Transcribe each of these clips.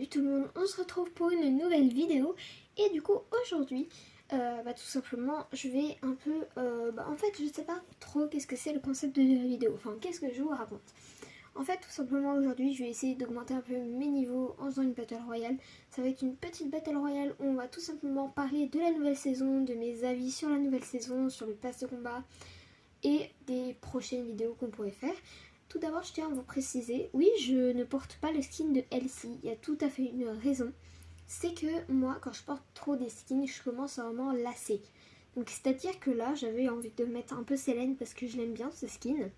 tout le monde, on se retrouve pour une nouvelle vidéo. Et du coup aujourd'hui tout simplement je vais un peu en fait je sais pas trop qu'est-ce que c'est le concept de la vidéo, enfin qu'est-ce que je vous raconte. En fait tout simplement aujourd'hui je vais essayer d'augmenter un peu mes niveaux en faisant une battle royale. Ça va être une petite battle royale où on va tout simplement parler de la nouvelle saison, de mes avis sur la nouvelle saison, sur le pass de combat et des prochaines vidéos qu'on pourrait faire. Tout d'abord, je tiens à vous préciser, oui, je ne porte pas le skin de Elsie, il y a tout à fait une raison. C'est que moi, quand je porte trop des skins, je commence à vraiment lasser. Donc c'est-à-dire que là, j'avais envie de mettre un peu Selene parce que je l'aime bien ce skin.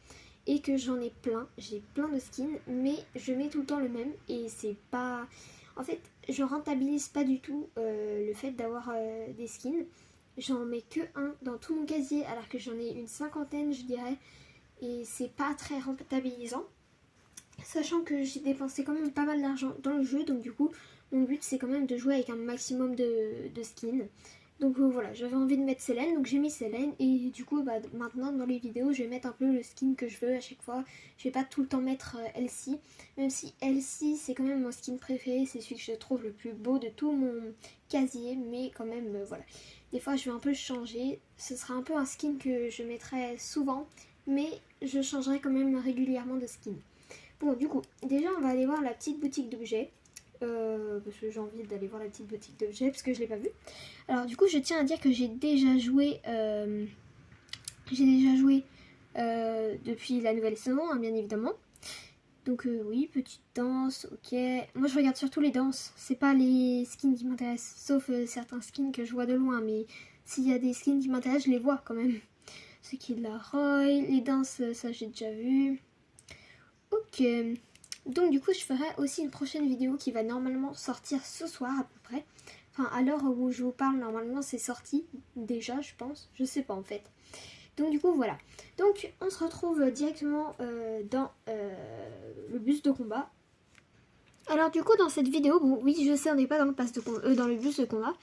Et que j'en ai plein, j'ai plein de skins, mais je mets tout le temps le même et c'est pas... En fait, je rentabilise pas du tout le fait d'avoir des skins. J'en mets que un dans tout mon casier alors que j'en ai une cinquantaine, je dirais. Et c'est pas très rentabilisant, sachant que j'ai dépensé quand même pas mal d'argent dans le jeu, donc du coup mon but c'est quand même de jouer avec un maximum de skins. Donc voilà, j'avais envie de mettre Selene, donc j'ai mis Selene et du coup maintenant dans les vidéos je vais mettre un peu le skin que je veux à chaque fois. Je vais pas tout le temps mettre Elsie, même si Elsie c'est quand même mon skin préféré, c'est celui que je trouve le plus beau de tout mon casier, mais quand même voilà. Des fois je vais un peu changer, ce sera un peu un skin que je mettrai souvent, mais je changerai quand même régulièrement de skin. Bon, du coup, déjà on va aller voir la petite boutique d'objets. Parce que j'ai envie d'aller voir la petite boutique d'objets parce que je l'ai pas vue. Alors du coup, je tiens à dire que j'ai déjà joué depuis la nouvelle saison, hein, bien évidemment. Donc oui, petite danse, ok. Moi je regarde surtout les danses, c'est pas les skins qui m'intéressent, sauf certains skins que je vois de loin, mais s'il y a des skins qui m'intéressent, je les vois quand même. Ce qui est de la Roy, les danses, ça j'ai déjà vu. Ok, donc du coup je ferai aussi une prochaine vidéo qui va normalement sortir ce soir à peu près. Enfin à l'heure où je vous parle, normalement c'est sorti déjà je pense, je sais pas en fait. Donc du coup voilà, donc on se retrouve directement dans le bus de combat. Alors du coup dans cette vidéo, bon oui je sais on n'est pas dans dans le bus de combat,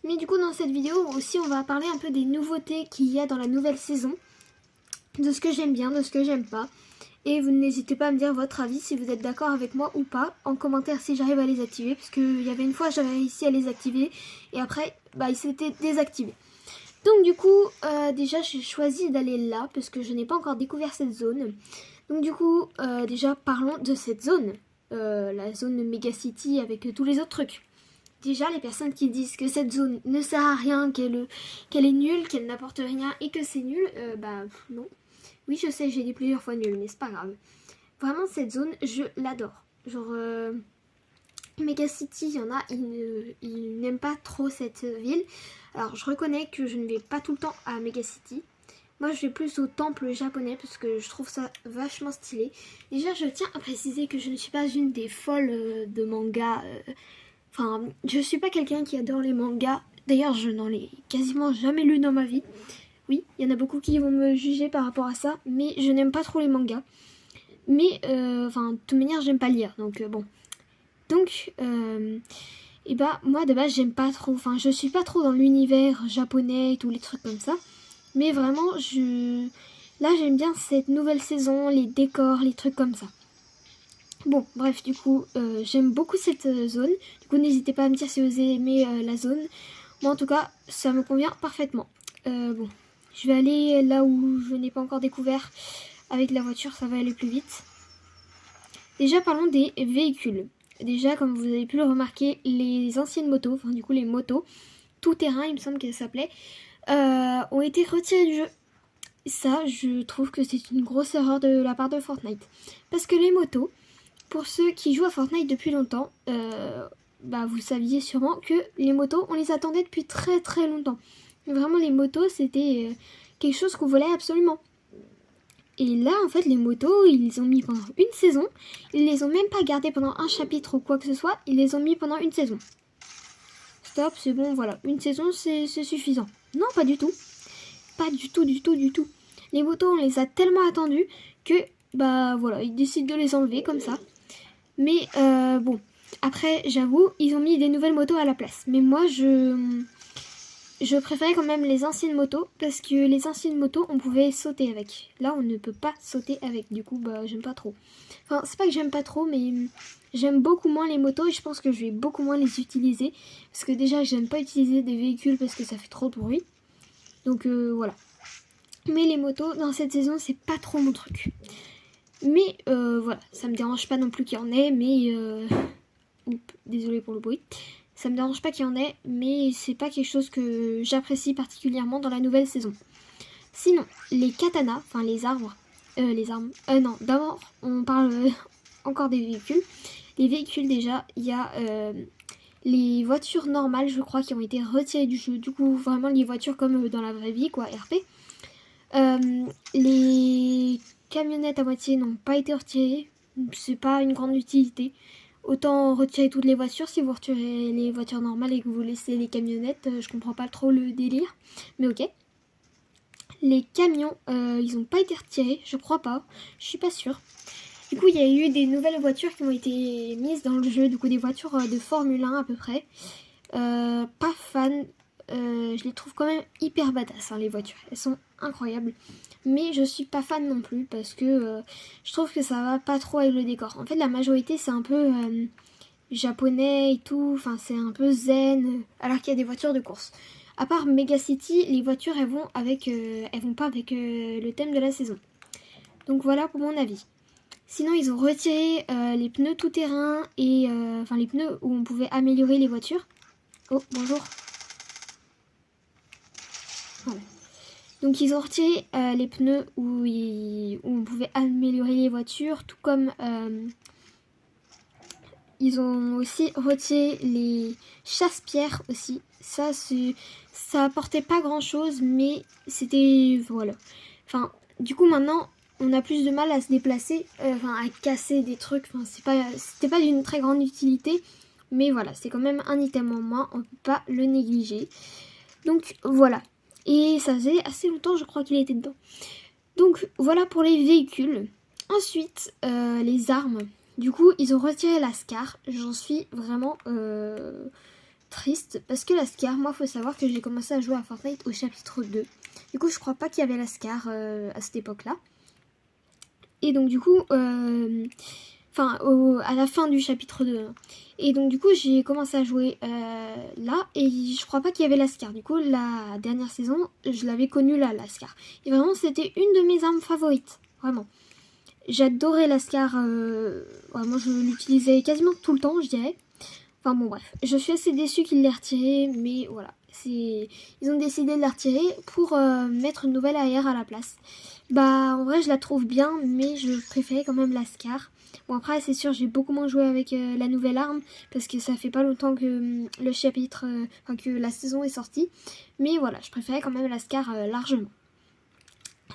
mais du coup dans cette vidéo aussi on va parler un peu des nouveautés qu'il y a dans la nouvelle saison, de ce que j'aime bien, de ce que j'aime pas. Et vous n'hésitez pas à me dire votre avis si vous êtes d'accord avec moi ou pas en commentaire si j'arrive à les activer, parce qu'il y avait une fois j'avais réussi à les activer et après ils s'étaient désactivés. Donc du coup déjà j'ai choisi d'aller là parce que je n'ai pas encore découvert cette zone. Donc du coup déjà parlons de cette zone, la zone Megacity avec tous les autres trucs. Déjà les personnes qui disent que cette zone ne sert à rien, qu'elle est nulle, qu'elle n'apporte rien et que c'est nul, non. Oui je sais j'ai dit plusieurs fois nul mais c'est pas grave. Vraiment cette zone je l'adore. Genre Megacity, il y en a, ils n'aiment pas trop cette ville. Alors je reconnais que je ne vais pas tout le temps à Megacity. Moi je vais plus au temple japonais parce que je trouve ça vachement stylé. Déjà je tiens à préciser que je ne suis pas une des folles de manga. Enfin je suis pas quelqu'un qui adore les mangas. D'ailleurs je n'en ai quasiment jamais lu dans ma vie. Oui, il y en a beaucoup qui vont me juger par rapport à ça. Mais je n'aime pas trop les mangas. Mais de toute manière j'aime pas lire donc bon. Donc, moi de base j'aime pas trop, enfin je suis pas trop dans l'univers japonais et tous les trucs comme ça. Mais vraiment, là j'aime bien cette nouvelle saison, les décors, les trucs comme ça. Bon, bref, du coup, j'aime beaucoup cette zone. Du coup, n'hésitez pas à me dire si vous aimez la zone. Moi en tout cas, ça me convient parfaitement. Bon, je vais aller là où je n'ai pas encore découvert. Avec la voiture, ça va aller plus vite. Déjà, parlons des véhicules. Déjà, comme vous avez pu le remarquer, les anciennes motos, enfin du coup les motos, tout terrain, il me semble qu'elles s'appelaient, ont été retirées du jeu. Ça, je trouve que c'est une grosse erreur de la part de Fortnite. Parce que les motos, pour ceux qui jouent à Fortnite depuis longtemps, vous saviez sûrement que les motos, on les attendait depuis très très longtemps. Vraiment, les motos, c'était quelque chose qu'on voulait absolument. Et là, en fait, les motos, ils les ont mis pendant une saison. Ils les ont même pas gardées pendant un chapitre ou quoi que ce soit. Ils les ont mis pendant une saison. Stop, c'est bon, voilà. Une saison, c'est suffisant. Non, pas du tout. Pas du tout, du tout, du tout. Les motos, on les a tellement attendues que, voilà, ils décident de les enlever comme ça. Mais, bon. Après, j'avoue, ils ont mis des nouvelles motos à la place. Mais moi, je préférais quand même les anciennes motos parce que les anciennes motos on pouvait sauter avec. Là on ne peut pas sauter avec, du coup bah j'aime pas trop. Enfin c'est pas que j'aime pas trop mais j'aime beaucoup moins les motos et je pense que je vais beaucoup moins les utiliser. Parce que déjà j'aime pas utiliser des véhicules parce que ça fait trop de bruit. Donc voilà. Mais les motos dans cette saison c'est pas trop mon truc. Mais voilà, ça me dérange pas non plus qu'il y en ait, mais... Oups, désolée pour le bruit. Ça me dérange pas qu'il y en ait, mais c'est pas quelque chose que j'apprécie particulièrement dans la nouvelle saison. Sinon, les katanas, enfin les arbres, les armes, non, d'abord on parle encore des véhicules. Les véhicules déjà, il y a les voitures normales, je crois, qui ont été retirées du jeu. Du coup, vraiment les voitures comme dans la vraie vie, quoi, RP. Les camionnettes à moitié n'ont pas été retirées, c'est pas une grande utilité. Autant retirer toutes les voitures si vous retirez les voitures normales et que vous laissez les camionnettes. Je comprends pas trop le délire. Mais ok. Les camions, ils n'ont pas été retirés. Je crois pas. Je suis pas sûre. Du coup, il y a eu des nouvelles voitures qui ont été mises dans le jeu. Du coup, des voitures de Formule 1 à peu près. Pas fan. Je les trouve quand même hyper badass, hein, les voitures. Elles sont incroyables. Mais je suis pas fan non plus parce que je trouve que ça va pas trop avec le décor. En fait, la majorité, c'est un peu japonais et tout. Enfin, c'est un peu zen. Alors qu'il y a des voitures de course. À part Mega City, les voitures, elles vont pas avec le thème de la saison. Donc voilà pour mon avis. Sinon, ils ont retiré les pneus tout-terrain et enfin les pneus où on pouvait améliorer les voitures. Oh, bonjour. Voilà. Donc ils ont retiré les pneus où on pouvait améliorer les voitures, tout comme ils ont aussi retiré les chasse-pierres aussi. Ça apportait pas grand chose, mais c'était voilà. Enfin, du coup maintenant on a plus de mal à se déplacer, à casser des trucs. Enfin, c'était pas d'une très grande utilité, mais voilà, c'est quand même un item en moins, on peut pas le négliger. Donc voilà. Et ça faisait assez longtemps, je crois qu'il était dedans. Donc voilà pour les véhicules. Ensuite, les armes. Du coup, ils ont retiré la Scar. J'en suis vraiment triste. Parce que la Scar, moi, il faut savoir que j'ai commencé à jouer à Fortnite au chapitre 2. Du coup, je crois pas qu'il y avait la Scar à cette époque-là. Et donc, du coup... à la fin du chapitre 2. Hein. Et donc du coup j'ai commencé à jouer là et je crois pas qu'il y avait la Scar. Du coup la dernière saison je l'avais connue là, la Scar. Et vraiment c'était une de mes armes favorites. Vraiment. J'adorais la Scar. Vraiment je l'utilisais quasiment tout le temps je dirais. Enfin bon bref. Je suis assez déçue qu'ils l'aient retirée mais voilà. Ils ont décidé de la retirer pour mettre une nouvelle AR à la place. Bah en vrai je la trouve bien mais je préférais quand même la Scar. Bon après c'est sûr j'ai beaucoup moins joué avec la nouvelle arme parce que ça fait pas longtemps que le chapitre, que la saison est sortie. Mais voilà je préférais quand même la Scar largement.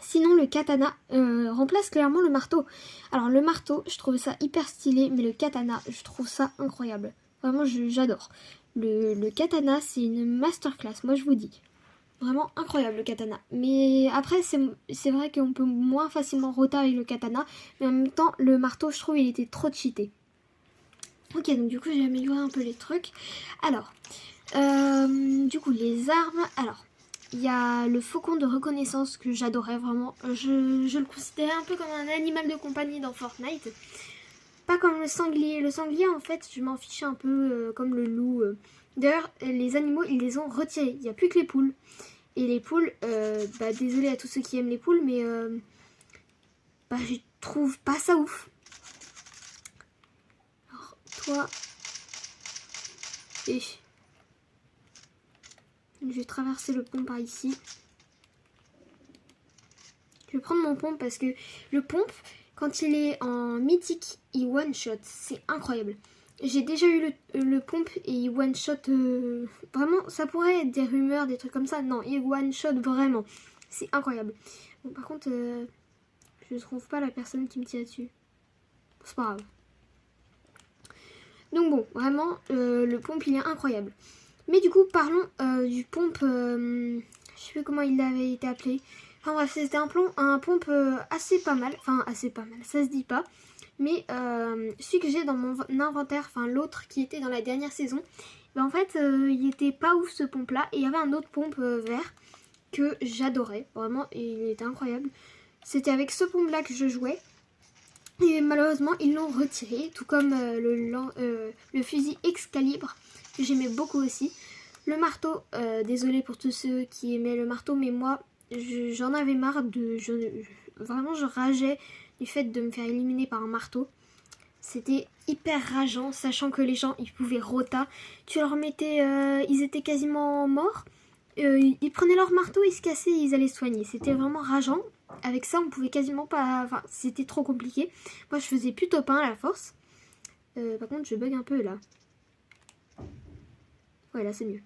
Sinon le katana remplace clairement le marteau. Alors le marteau je trouve ça hyper stylé mais le katana je trouve ça incroyable. Vraiment j'adore. Le katana c'est une masterclass moi je vous dis. Vraiment incroyable le katana. Mais après c'est vrai qu'on peut moins facilement rota avec le katana. Mais en même temps le marteau je trouve il était trop cheaté. Ok donc du coup j'ai amélioré un peu les trucs. Alors du coup les armes. Alors il y a le faucon de reconnaissance que j'adorais vraiment. Je le considérais un peu comme un animal de compagnie dans Fortnite. Pas comme le sanglier. Le sanglier en fait je m'en fichais un peu comme le loup. D'ailleurs les animaux ils les ont retirés. Il n'y a plus que les poules. Et les poules, désolé à tous ceux qui aiment les poules, mais je trouve pas ça ouf. Alors, toi, et je vais traverser le pont par ici. Je vais prendre mon pompe parce que le pompe, quand il est en mythique, il one shot, c'est incroyable. J'ai déjà eu le pompe et il one shot vraiment, ça pourrait être des rumeurs, des trucs comme ça. Non, il one shot vraiment. C'est incroyable. Bon, par contre, je trouve pas la personne qui me tire dessus. C'est pas grave. Donc bon, vraiment, le pompe il est incroyable. Mais du coup, parlons du pompe, je sais plus comment il avait été appelé. Enfin bref, c'était un pompe assez pas mal. Enfin, assez pas mal, ça se dit pas. Mais celui que j'ai dans mon inventaire, enfin l'autre qui était dans la dernière saison, ben en fait, il était pas ouf ce pompe-là. Et il y avait un autre pompe vert que j'adorais. Vraiment, et il était incroyable. C'était avec ce pompe-là que je jouais. Et malheureusement, ils l'ont retiré. Tout comme le fusil Excalibur, que j'aimais beaucoup aussi. Le marteau, désolé pour tous ceux qui aimaient le marteau, mais moi, j'en avais marre de... vraiment, je rageais du fait de me faire éliminer par un marteau. C'était hyper rageant, sachant que les gens, ils pouvaient rota. Tu leur mettais... ils étaient quasiment morts. Ils prenaient leur marteau, ils se cassaient et ils allaient se soigner. C'était vraiment rageant. Avec ça, on pouvait quasiment pas... Enfin, c'était trop compliqué. Moi, je faisais plus top 1 à la force. Par contre, je bug un peu, là. Ouais, là, c'est mieux.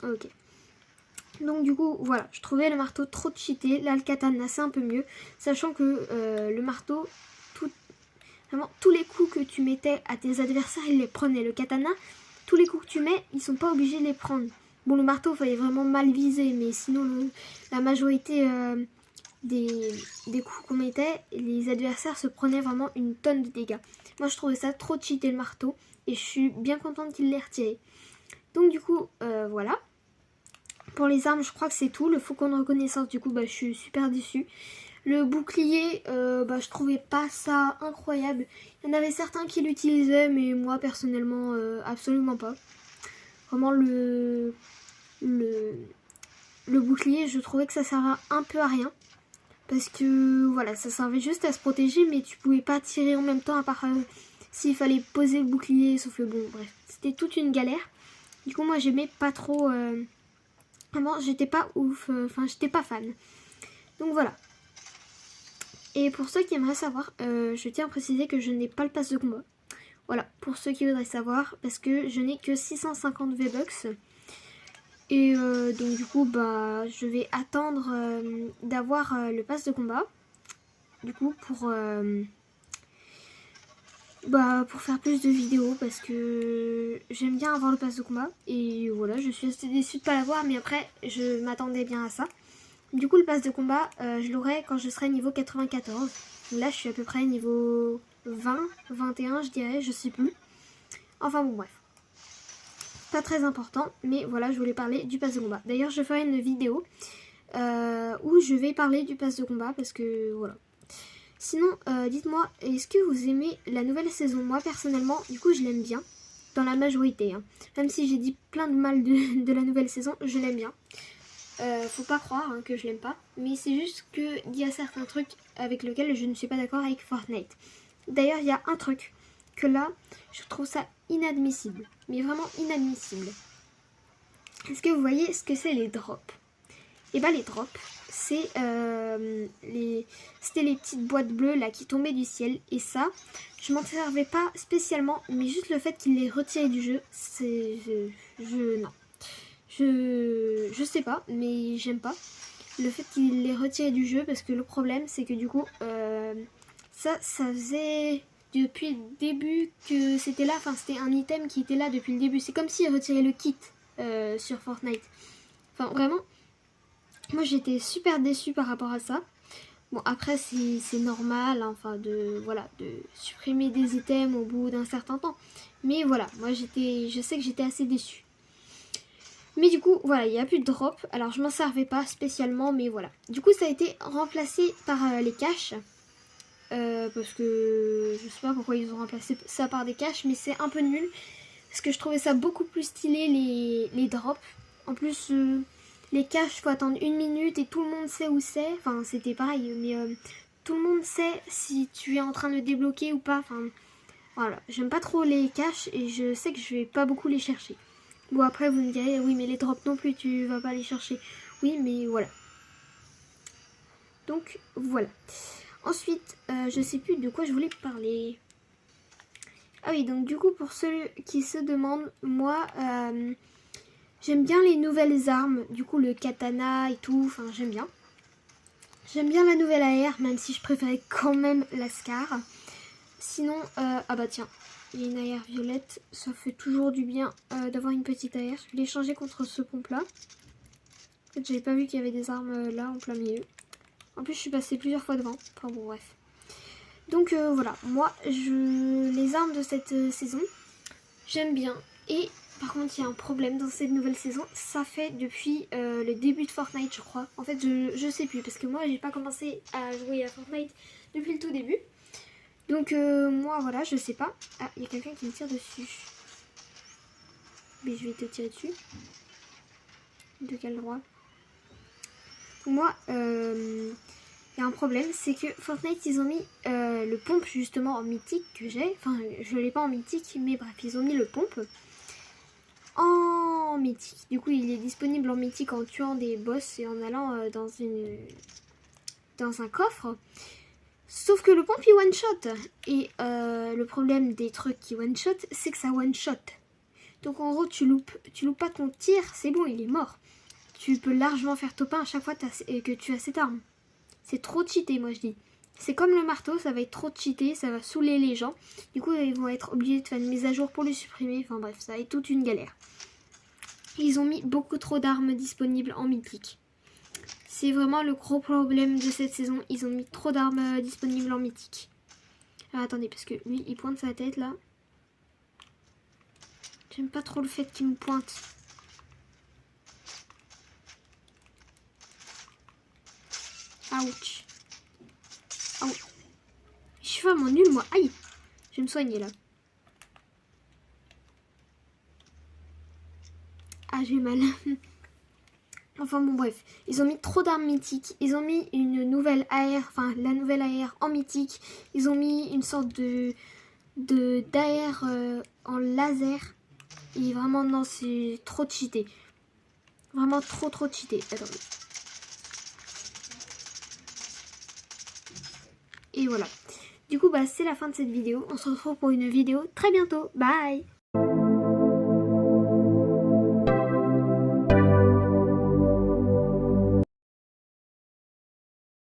Ok. Donc du coup, voilà, je trouvais le marteau trop cheaté. Là, le katana, c'est un peu mieux. Sachant que le marteau, vraiment, tous les coups que tu mettais à tes adversaires, ils les prenaient. Le katana, tous les coups que tu mets, ils sont pas obligés de les prendre. Bon, le marteau, il fallait vraiment mal viser. Mais sinon, la majorité des coups qu'on mettait, les adversaires se prenaient vraiment une tonne de dégâts. Moi, je trouvais ça trop cheaté, le marteau. Et je suis bien contente qu'il l'ait retiré. Donc du coup, voilà. Pour les armes, je crois que c'est tout. Le faucon de reconnaissance, du coup, je suis super déçue. Le bouclier, je trouvais pas ça incroyable. Il y en avait certains qui l'utilisaient, mais moi, personnellement, absolument pas. Vraiment, le bouclier, je trouvais que ça servait un peu à rien. Parce que, voilà, ça servait juste à se protéger, mais tu pouvais pas tirer en même temps, à part s'il fallait poser le bouclier, sauf le bon, bref. C'était toute une galère. Du coup, moi, j'aimais pas trop... Vraiment, j'étais pas ouf, enfin j'étais pas fan. Donc voilà. Et pour ceux qui aimeraient savoir, je tiens à préciser que je n'ai pas le pass de combat. Voilà, pour ceux qui voudraient savoir, parce que je n'ai que 650 V-Bucks. Et donc du coup, je vais attendre d'avoir le pass de combat. Du coup, pour faire plus de vidéos, parce que j'aime bien avoir le pass de combat. Et voilà, je suis assez déçue de pas l'avoir, mais après, je m'attendais bien à ça. Du coup, le pass de combat, je l'aurai quand je serai niveau 94. Là, je suis à peu près niveau 20, 21, je dirais, je sais plus. Enfin bon, bref. Pas très important, mais voilà, je voulais parler du pass de combat. D'ailleurs, je ferai une vidéo où je vais parler du pass de combat, parce que voilà. Sinon, dites-moi, est-ce que vous aimez la nouvelle saison? Moi, personnellement, du coup, je l'aime bien. Dans la majorité. Hein. Même si j'ai dit plein de mal de la nouvelle saison, je l'aime bien. Faut pas croire que je l'aime pas. Mais c'est juste qu'il y a certains trucs avec lesquels je ne suis pas d'accord avec Fortnite. D'ailleurs, il y a un truc que là, je trouve ça inadmissible. Mais vraiment inadmissible. Est-ce que vous voyez ce que c'est les drops? Et les drops, c'est c'était les petites boîtes bleues là qui tombaient du ciel. Et ça, je m'en servais pas spécialement, mais juste le fait qu'ils les retiraient du jeu, c'est... non. Je sais pas, mais j'aime pas le fait qu'ils les retiraient du jeu, parce que le problème, c'est que du coup, ça faisait depuis le début que c'était là. Enfin, c'était un item qui était là depuis le début. C'est comme s'ils retiraient le kit sur Fortnite. Enfin, vraiment... Moi j'étais super déçue par rapport à ça. Bon après c'est normal hein, enfin de supprimer des items au bout d'un certain temps. Mais voilà, moi je sais que j'étais assez déçue. Mais du coup voilà, il n'y a plus de drop. Alors je m'en servais pas spécialement, mais voilà. Du coup ça a été remplacé par les caches. Parce que je sais pas pourquoi ils ont remplacé ça par des caches, mais c'est un peu nul. Parce que je trouvais ça beaucoup plus stylé les drops. En plus... les caches, faut attendre 1 minute et tout le monde sait où c'est. Enfin, c'était pareil, mais tout le monde sait si tu es en train de débloquer ou pas. Enfin, voilà. J'aime pas trop les caches et je sais que je vais pas beaucoup les chercher. Bon, après, vous me direz, oui, mais les drops non plus, tu vas pas les chercher. Oui, mais voilà. Donc, voilà. Ensuite, je sais plus de quoi je voulais parler. Ah oui, donc du coup, pour ceux qui se demandent, moi... j'aime bien les nouvelles armes, du coup le katana et tout, enfin j'aime bien. J'aime bien la nouvelle AR, même si je préférais quand même la Scar. Sinon, tiens, il y a une AR violette, ça fait toujours du bien d'avoir une petite AR. Je vais l'échanger contre ce pompe là. fait, j'avais pas vu qu'il y avait des armes là en plein milieu. En plus, je suis passée plusieurs fois devant. Enfin bon, bref. Donc voilà, moi, les armes de cette saison, j'aime bien. Et par contre, il y a un problème dans cette nouvelle saison. Ça fait depuis le début de Fortnite, je crois. En fait, je sais plus, parce que moi, j'ai pas commencé à jouer à Fortnite depuis le tout début. Donc moi, voilà, je sais pas. Ah, il y a quelqu'un qui me tire dessus. Mais je vais te tirer dessus. De quel droit? Moi, il y a un problème, c'est que Fortnite, ils ont mis le pompe justement en mythique que j'ai. Enfin, je l'ai pas en mythique, mais bref, ils ont mis le pompe en mythique. Du coup, il est disponible en mythique en tuant des boss et en allant dans un coffre. Sauf que le pompe, il one-shot. Et le problème des trucs qui one-shot, c'est que ça one-shot. Donc en gros, tu loupes pas ton tir, c'est bon, il est mort. Tu peux largement faire top 1 à chaque fois que tu as cette arme. C'est trop cheaté, moi je dis. C'est comme le marteau, ça va être trop cheaté, ça va saouler les gens. Du coup, ils vont être obligés de faire une mise à jour pour le supprimer. Enfin bref, ça va être toute une galère. Ils ont mis beaucoup trop d'armes disponibles en mythique. C'est vraiment le gros problème de cette saison. Ils ont mis trop d'armes disponibles en mythique. Alors, attendez, parce que lui, il pointe sa tête là. J'aime pas trop le fait qu'il me pointe. Ouch. Ouch. Je suis vraiment nulle, moi. Aïe. Je vais me soigner là. Ah, j'ai mal. Enfin bon, bref. Ils ont mis trop d'armes mythiques. Ils ont mis une nouvelle AR, enfin la nouvelle AR en mythique. Ils ont mis une sorte d'AR en laser. Et vraiment, non, c'est trop cheaté. Vraiment trop cheaté. Attendez. Et voilà. Du coup, bah, c'est la fin de cette vidéo. On se retrouve pour une vidéo très bientôt. Bye!